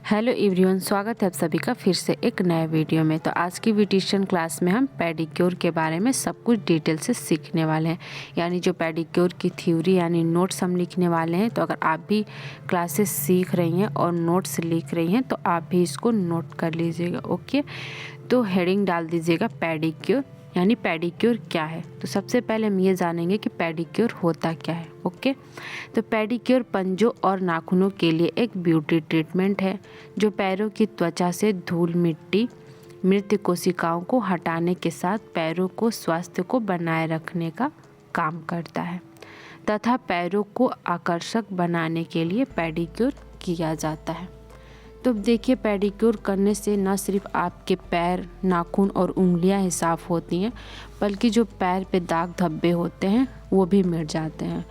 Hello everyone, स्वागत है आप सभी का फिर से एक नए वीडियो में। तो आज की ब्यूटिशियन क्लास में हम पेडिक्योर के बारे में सब कुछ डिटेल से सीखने वाले हैं। यानी जो पेडिक्योर की थ्योरी यानी नोट्स हम लिखने वाले हैं। तो अगर आप भी क्लासेस सीख रही हैं और नोट्स लिख रही हैं तो आप भी इसको नोट कर लीजिएगा। ओके, तो हेडिंग डाल दीजिएगा पेडिक्योर, यानी पेडिक्योर क्या है। तो सबसे पहले हम ये जानेंगे कि पेडिक्योर होता क्या है। ओके, तो पेडिक्योर पंजों और नाखूनों के लिए एक ब्यूटी ट्रीटमेंट है जो पैरों की त्वचा से धूल मिट्टी मृत कोशिकाओं को हटाने के साथ पैरों को स्वास्थ्य को बनाए रखने का काम करता है तथा पैरों को आकर्षक बनाने के लिए पेडिक्योर किया जाता है। तो देखिए, पेडिक्योर करने से न सिर्फ आपके पैर, नाखून और उंगलियां ही साफ़ होती हैं, बल्कि जो पैर पे दाग धब्बे होते हैं वो भी मिट जाते हैं।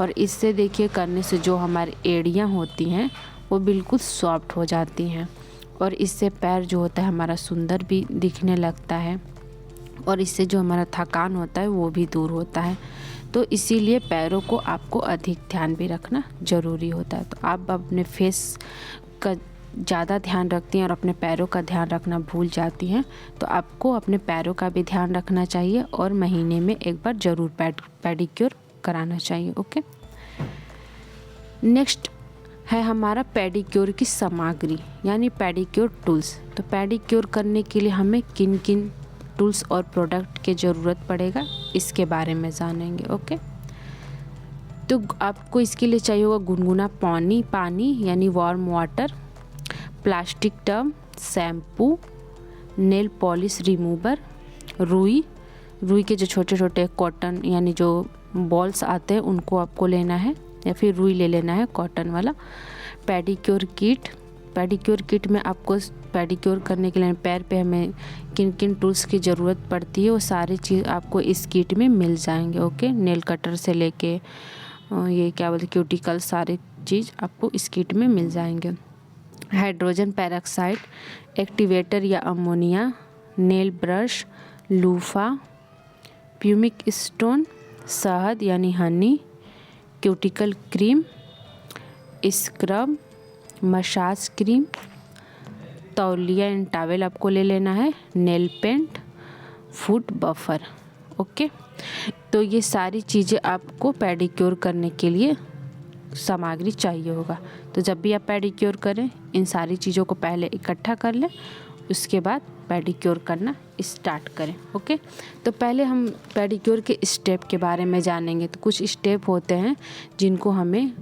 और इससे देखिए करने से जो हमारी एड़ियां होती हैं वो बिल्कुल सॉफ्ट हो जाती हैं और इससे पैर जो होता है हमारा सुंदर भी दिखने लगता है और इससे जो हमारा थकान होता है वो भी दूर होता है। तो इसीलिए पैरों को आपको अधिक ध्यान भी रखना ज़रूरी होता है। तो आप अपने फेस का ज़्यादा ध्यान रखती हैं और अपने पैरों का ध्यान रखना भूल जाती हैं, तो आपको अपने पैरों का भी ध्यान रखना चाहिए और महीने में एक बार ज़रूर पेडिक्योर कराना चाहिए। ओके, नेक्स्ट है हमारा पेडिक्योर की सामग्री यानी पेडिक्योर टूल्स। तो पेडिक्योर करने के लिए हमें किन किन टूल्स और प्रोडक्ट की ज़रूरत पड़ेगा इसके बारे में जानेंगे। ओके, तो आपको इसके लिए चाहिए होगा गुनगुना पानी यानी warm water, plastic tub, shampoo, nail polish remover, रुई के जो छोटे छोटे कॉटन यानी जो बॉल्स आते हैं उनको आपको लेना है या फिर रुई ले लेना है कॉटन वाला। पेडिक्योर किट में आपको पेडिक्योर करने के लिए पैर पे हमें किन किन टूल्स की ज़रूरत पड़ती है वो सारी चीज़ आपको इस किट में मिल जाएंगे। ओके, नेल कटर से लेके ये क्या बोलते क्यूटिकल सारे चीज़ आपको इस किट में मिल जाएंगे। हाइड्रोजन पेरोक्साइड, एक्टिवेटर या ammonia, nail brush, loofah, pumice stone, शहद यानी honey, cuticle cream, scrub, massage cream, तौलिया एंड टॉवेल आपको ले लेना है, nail paint, foot buffer. Okay, तो ये सारी चीज़ें आपको पेडिक्योर करने के लिए सामग्री चाहिए होगा। तो जब भी आप पेडिक्योर करें इन सारी चीज़ों को पहले इकट्ठा कर लें, उसके बाद पेडिक्योर करना स्टार्ट करें। ओके, तो पहले हम पेडिक्योर के स्टेप के बारे में जानेंगे। तो कुछ स्टेप होते हैं जिनको हमें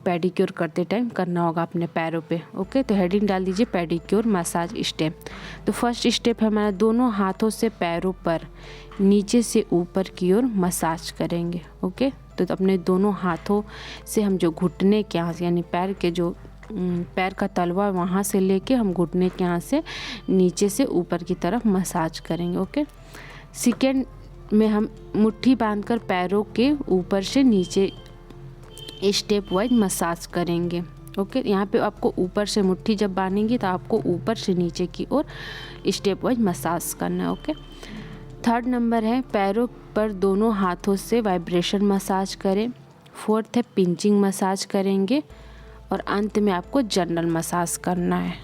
पेडिक्योर करते टाइम करना होगा अपने पैरों पे। ओके, तो हेडिंग डाल दीजिए पेडिक्योर मसाज स्टेप। तो फर्स्ट स्टेप है हमारा दोनों हाथों से पैरों पर नीचे से ऊपर की ओर मसाज करेंगे। ओके, तो अपने दोनों हाथों से हम जो घुटने के यहाँ से यानी पैर के जो पैर का तलवा वहाँ से लेके हम घुटने के यहाँ से नीचे से ऊपर की तरफ मसाज करेंगे। ओके, सेकेंड में हम मुट्ठी बांधकर पैरों के ऊपर से नीचे स्टेप वाइज मसाज करेंगे। ओके, यहाँ पे आपको ऊपर से मुट्ठी जब बांधेंगी तो आपको ऊपर से नीचे की ओर स्टेप वाइज मसाज करना है। ओके, थर्ड नंबर है पैरों पर दोनों हाथों से वाइब्रेशन मसाज करें। फोर्थ है पिंचिंग मसाज करेंगे और अंत में आपको जनरल मसाज करना है।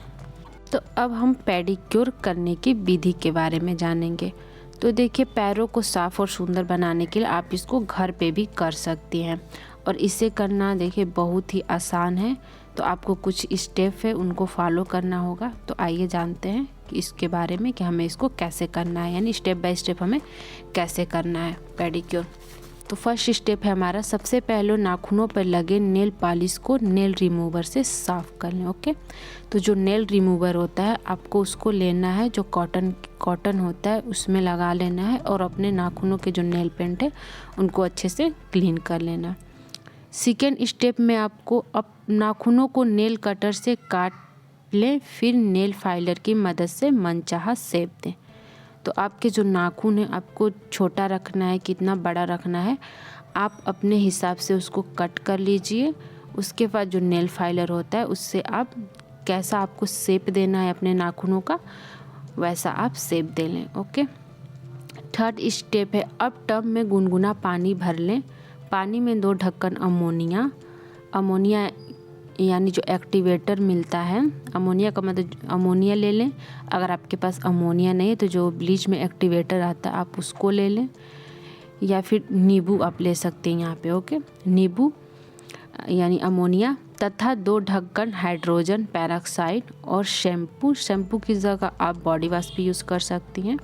तो अब हम पेडिक्योर करने की विधि के बारे में जानेंगे। तो देखिए, पैरों को साफ़ और सुंदर बनाने के लिए आप इसको घर पे भी कर सकती हैं और इसे करना देखिए बहुत ही आसान है। तो आपको कुछ स्टेप है उनको फॉलो करना होगा। तो आइए जानते हैं कि इसके बारे में कि हमें इसको कैसे करना है, यानी स्टेप बाय स्टेप हमें कैसे करना है पेडिक्योर। तो फर्स्ट स्टेप है हमारा, सबसे पहले नाखूनों पर लगे नेल पॉलिश को नेल रिमूवर से साफ़ कर लें। ओके, तो जो नेल रिमूवर होता है आपको उसको लेना है, जो कॉटन होता है उसमें लगा लेना है और अपने नाखूनों के जो नेल पेंट है उनको अच्छे से क्लीन कर लेना। सेकेंड स्टेप में आपको अब नाखूनों को नेल कटर से काट लें, फिर नेल फाइलर की मदद से मनचाहा शेप दें। तो आपके जो नाखून है आपको छोटा रखना है, कितना बड़ा रखना है आप अपने हिसाब से उसको कट कर लीजिए। उसके बाद जो नेल फाइलर होता है उससे आप कैसा आपको शेप देना है अपने नाखूनों का वैसा आप शेप दे लें। ओके, थर्ड स्टेप है अब टब में गुनगुना पानी भर लें। पानी में 2 ढक्कन अमोनिया यानी जो एक्टिवेटर मिलता है, अमोनिया का मतलब अमोनिया ले लें। अगर आपके पास अमोनिया नहीं है तो जो ब्लीच में एक्टिवेटर आता है आप उसको ले लें, या फिर नींबू आप ले सकते हैं यहाँ पे। ओके, नींबू यानी अमोनिया, तथा 2 ढक्कन हाइड्रोजन पेरोक्साइड और शैम्पू की जगह आप बॉडी वॉश भी यूज़ कर सकती हैं।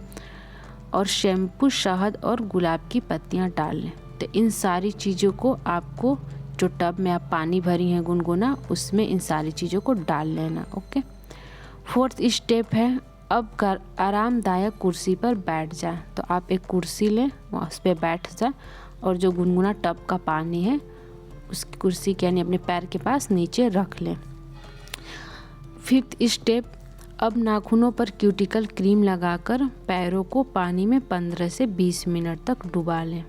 और शैम्पू, शहद और गुलाब की पत्तियाँ डाल लें। तो इन सारी चीज़ों को आपको, जो टब में आप पानी भरी हैं गुनगुना, उसमें इन सारी चीज़ों को डाल लेना। ओके, 4th स्टेप है अब आरामदायक कुर्सी पर बैठ जाए। तो आप एक कुर्सी लें, उस पर बैठ जाए और जो गुनगुना टब का पानी है उस कुर्सी के यानी अपने पैर के पास नीचे रख लें। 5th स्टेप अब नाखूनों पर क्यूटिकल क्रीम लगाकर पैरों को पानी में 15 से 20 मिनट तक डुबा लें।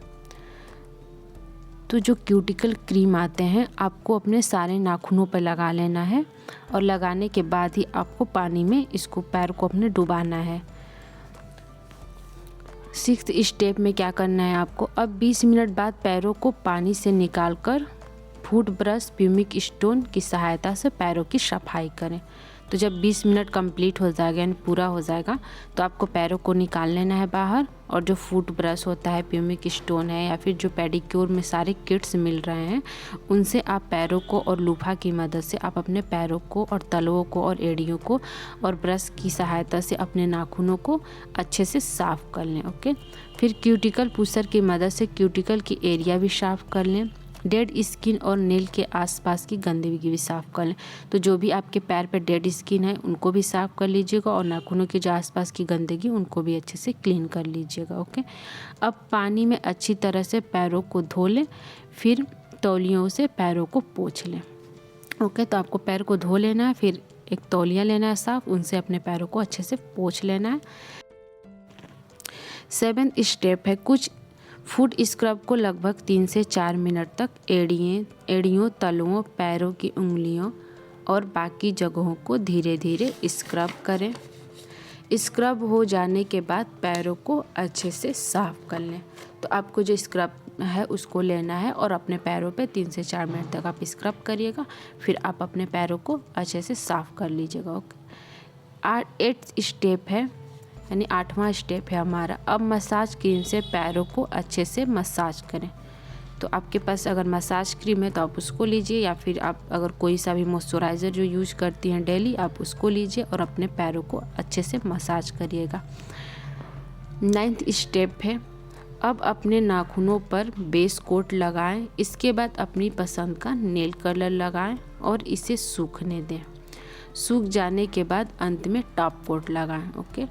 तो जो क्यूटिकल क्रीम आते हैं आपको अपने सारे नाखूनों पर लगा लेना है और लगाने के बाद ही आपको पानी में इसको पैर को अपने डुबाना है। 6th स्टेप में क्या करना है आपको, अब 20 मिनट बाद पैरों को पानी से निकालकर फुट ब्रश, प्यूमिक स्टोन की सहायता से पैरों की सफाई करें। तो जब 20 मिनट कंप्लीट हो जाएगा यानी पूरा हो जाएगा तो आपको पैरों को निकाल लेना है बाहर, और जो फुट ब्रश होता है, प्यूमिक स्टोन है, या फिर जो पेडिक्योर में सारे किट्स मिल रहे हैं उनसे आप पैरों को और लूफा की मदद से आप अपने पैरों को और तलवों को और एड़ियों को और ब्रश की सहायता से अपने नाखूनों को अच्छे से साफ़ कर लें। ओके, फिर क्यूटिकल पुशर की मदद से क्यूटिकल की एरिया भी साफ़ कर लें। डेड स्किन और नेल के आसपास की गंदगी भी साफ़ कर लें। तो जो भी आपके पैर पे डेड स्किन है उनको भी साफ़ कर लीजिएगा और नाखूनों के जो आसपास की गंदगी उनको भी अच्छे से क्लीन कर लीजिएगा। ओके, अब पानी में अच्छी तरह से पैरों को धो लें, फिर तौलियों से पैरों को पोंछ लें। ओके, तो आपको पैर को धो लेना है, फिर एक तौलिया लेना है साफ़, उनसे अपने पैरों को अच्छे से पोंछ लेना है। 7th स्टेप है कुछ फुट स्क्रब को लगभग 3 से 4 मिनट तक एड़ियों, तलुओं, पैरों की उंगलियों और बाकी जगहों को धीरे धीरे स्क्रब करें। स्क्रब हो जाने के बाद पैरों को अच्छे से साफ़ कर लें। तो आपको जो स्क्रब है उसको लेना है और अपने पैरों पे 3 से 4 मिनट तक आप स्क्रब करिएगा, फिर आप अपने पैरों को अच्छे से साफ़ कर लीजिएगा। ओके, 8th स्टेप है यानी 8वां स्टेप है हमारा, अब मसाज क्रीम से पैरों को अच्छे से मसाज करें। तो आपके पास अगर मसाज क्रीम है तो आप उसको लीजिए, या फिर आप अगर कोई सा भी मॉइस्चराइज़र जो यूज करती हैं डेली आप उसको लीजिए और अपने पैरों को अच्छे से मसाज करिएगा। 9th स्टेप है अब अपने नाखूनों पर बेस कोट लगाएं। इसके बाद अपनी पसंद का नेल कलर लगाएं और इसे सूखने दें। सूख जाने के बाद अंत में टॉप कोट लगाएं। ओके,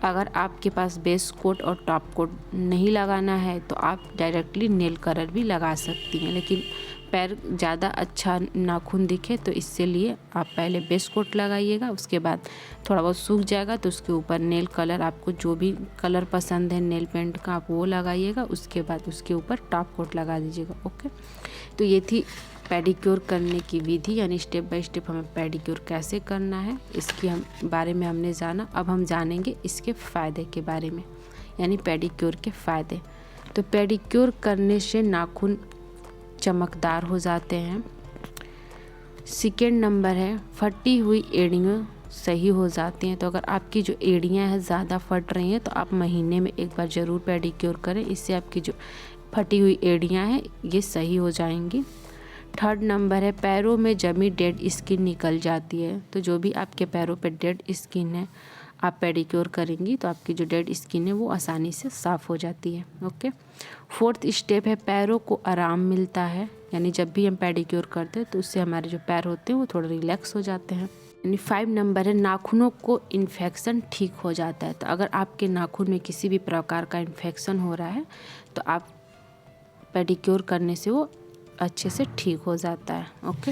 अगर आपके पास बेस कोट और टॉप कोट नहीं लगाना है तो आप डायरेक्टली नेल कलर भी लगा सकती हैं, लेकिन पैर ज़्यादा अच्छा नाखून दिखे तो इससे लिए आप पहले बेस कोट लगाइएगा, उसके बाद थोड़ा बहुत सूख जाएगा तो उसके ऊपर नेल कलर, आपको जो भी कलर पसंद है नेल पेंट का आप वो लगाइएगा, उसके बाद उसके ऊपर टॉप कोट लगा दीजिएगा। ओके, तो ये थी पेडिक्योर करने की विधि, यानी स्टेप बाय स्टेप हमें पेडिक्योर कैसे करना है इसकी बारे में हमने जाना। अब हम जानेंगे इसके फ़ायदे के बारे में, यानी पेडिक्योर के फ़ायदे। तो पेडिक्योर करने से नाखून चमकदार हो जाते हैं। सेकेंड नंबर है फटी हुई एड़ियाँ सही हो जाती हैं। तो अगर आपकी जो एड़ियाँ हैं ज़्यादा फट रही हैं तो आप महीने में एक बार ज़रूर पेडिक्योर करें, इससे आपकी जो फटी हुई एड़ियाँ हैं ये सही हो जाएंगी। थर्ड नंबर है पैरों में जमी डेड स्किन निकल जाती है। तो जो भी आपके पैरों पे डेड स्किन है आप पेडिक्योर करेंगी तो आपकी जो डेड स्किन है वो आसानी से साफ़ हो जाती है। ओके, 4th स्टेप है पैरों को आराम मिलता है, यानी जब भी हम पेडिक्योर करते हैं तो उससे हमारे जो पैर होते हैं वो थोड़ा रिलैक्स हो जाते हैं। यानी 5 नंबर है नाखूनों को इन्फेक्शन ठीक हो जाता है। तो अगर आपके नाखून में किसी भी प्रकार का इन्फेक्शन हो रहा है तो आप पेडिक्योर करने से वो अच्छे से ठीक हो जाता है। ओके,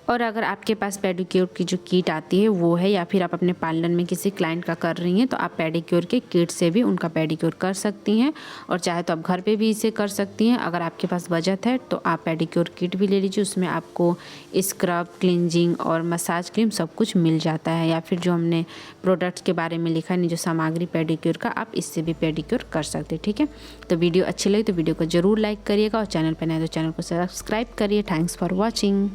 और अगर आपके पास पेडिक्योर की जो किट आती है वो है, या फिर आप अपने पार्लर में किसी क्लाइंट का कर रही हैं तो आप पेडिक्योर के किट से भी उनका पेडिक्योर कर सकती हैं, और चाहे तो आप घर पे भी इसे कर सकती हैं। अगर आपके पास बजट है तो आप पेडिक्योर किट भी ले लीजिए, उसमें आपको स्क्रब, क्लिनजिंग और मसाज क्रीम सब कुछ मिल जाता है। या फिर जो हमने प्रोडक्ट्स के बारे में लिखा है जो सामग्री पेडिक्योर का, आप इससे भी पेडिक्योर कर सकते हैं। ठीक है, तो वीडियो अच्छी लगी तो वीडियो को ज़रूर लाइक करिएगा और चैनल पर नए तो चैनल को सब्सक्राइब करिए। Thanks for watching.